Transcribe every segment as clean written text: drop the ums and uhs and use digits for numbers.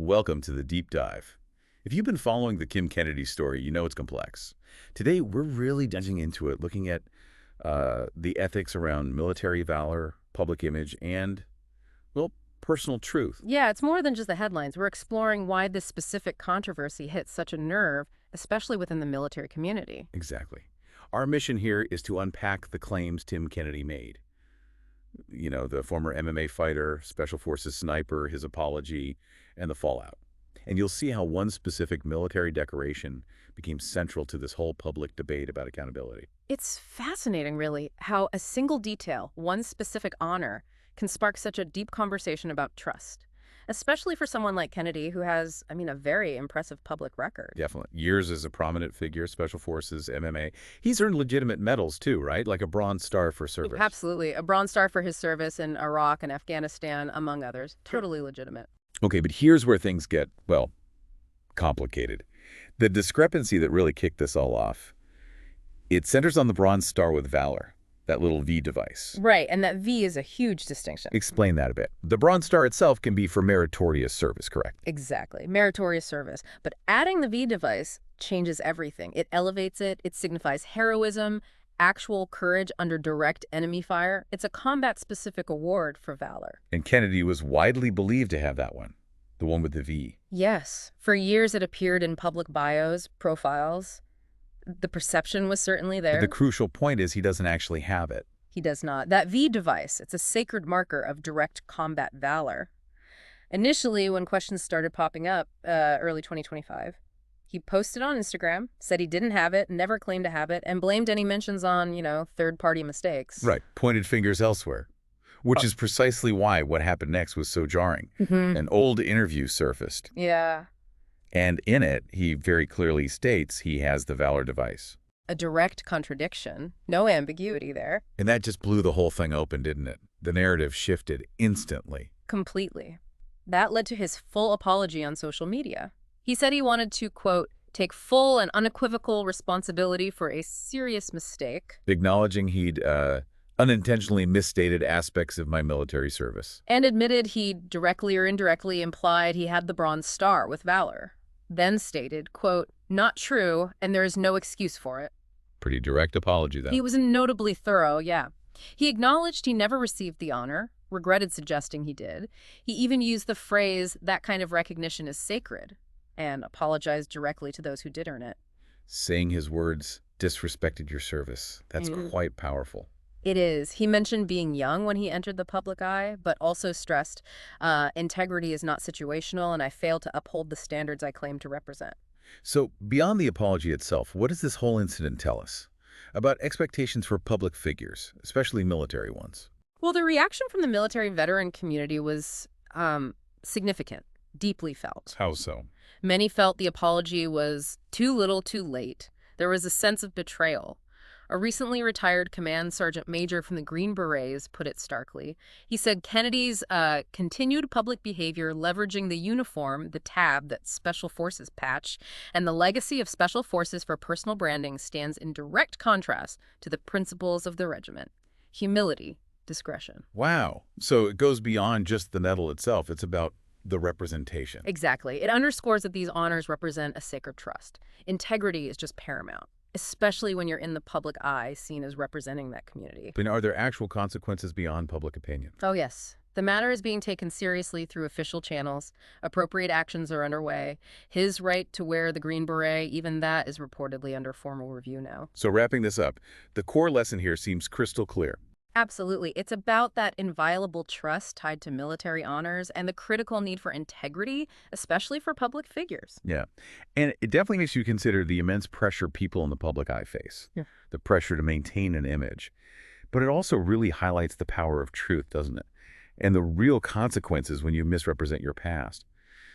Welcome to the Deep Dive. If you've been following the Kim Kennedy story, you know it's complex. Today, we're really diving into it, looking at the ethics around military valor, public image, and, well, personal truth. Yeah, it's more than just the headlines. We're exploring why this specific controversy hits such a nerve, especially within the military community. Exactly. Our mission here is to unpack the claims Tim Kennedy made. You know, the former MMA fighter, Special Forces sniper, his apology, and the fallout. And you'll see how one specific military decoration became central to this whole public debate about accountability. It's fascinating, really, how a single detail, one specific honor, can spark such a deep conversation about trust, especially for someone like Kennedy, who has, a very impressive public record. Definitely. Years as a prominent figure, Special Forces, MMA. He's earned legitimate medals too, right? Like a Bronze Star for service. Absolutely. A Bronze Star for his service in Iraq and Afghanistan, among others. Totally legitimate. Okay, but here's where things get, well, complicated. The discrepancy that really kicked this all off, it centers on the Bronze Star with Valor, that little V device. Right, and that V is a huge distinction. Explain that a bit. The Bronze Star itself can be for meritorious service, correct? Exactly. Meritorious service. But adding the V device changes everything. It elevates it. It signifies heroism, actual courage under direct enemy fire. It's a combat-specific award for valor. And Kennedy was widely believed to have that one, the one with the V. Yes. For years it appeared in public bios, profiles. The perception was certainly there. But the crucial point is he doesn't actually have it. He does not. That V device, it's a sacred marker of direct combat valor. Initially, when questions started popping up, early 2025, he posted on Instagram, said he didn't have it, never claimed to have it, and blamed any mentions on, third-party mistakes. Right. Pointed fingers elsewhere, which is precisely why what happened next was so jarring. An old interview surfaced. Yeah. And in it, he very clearly states he has the Valor device. A direct contradiction. No ambiguity there. And that just blew the whole thing open, didn't it? The narrative shifted instantly. Completely. That led to his full apology on social media. He said he wanted to, quote, take full and unequivocal responsibility for a serious mistake. Acknowledging he'd unintentionally misstated aspects of my military service. And admitted he directly or indirectly implied he had the Bronze Star with Valor. Then stated, quote, not true, and there is no excuse for it. Pretty direct apology, though. He was notably thorough, yeah. He acknowledged he never received the honor, regretted suggesting he did. He even used the phrase, that kind of recognition is sacred, and apologized directly to those who did earn it. Saying his words disrespected your service. That's quite powerful. It is. He mentioned being young when he entered the public eye, but also stressed, integrity is not situational, and I fail to uphold the standards I claim to represent. So, beyond the apology itself, what does this whole incident tell us about expectations for public figures, especially military ones? Well, the reaction from the military veteran community was significant, deeply felt. How so? Many felt the apology was too little, too late. There was a sense of betrayal. A recently retired command sergeant major from the Green Berets put it starkly. He said Kennedy's continued public behavior leveraging the uniform, the tab, that Special Forces patch, and the legacy of Special Forces for personal branding stands in direct contrast to the principles of the regiment. Humility, discretion. Wow. So it goes beyond just the medal itself. It's about the representation. Exactly. It underscores that these honors represent a sacred trust. Integrity is just paramount, especially when you're in the public eye, seen as representing that community. But are there actual consequences beyond public opinion? Oh, yes. The matter is being taken seriously through official channels. Appropriate actions are underway. His right to wear the Green Beret, even that is reportedly under formal review now. So wrapping this up, the core lesson here seems crystal clear. Absolutely. It's about that inviolable trust tied to military honors and the critical need for integrity, especially for public figures. Yeah. And it definitely makes you consider the immense pressure people in the public eye face, the pressure to maintain an image. But it also really highlights the power of truth, doesn't it? And the real consequences when you misrepresent your past.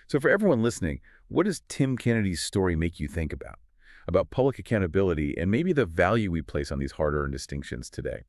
So for everyone listening, what does Tim Kennedy's story make you think about? About public accountability and maybe the value we place on these hard-earned distinctions today?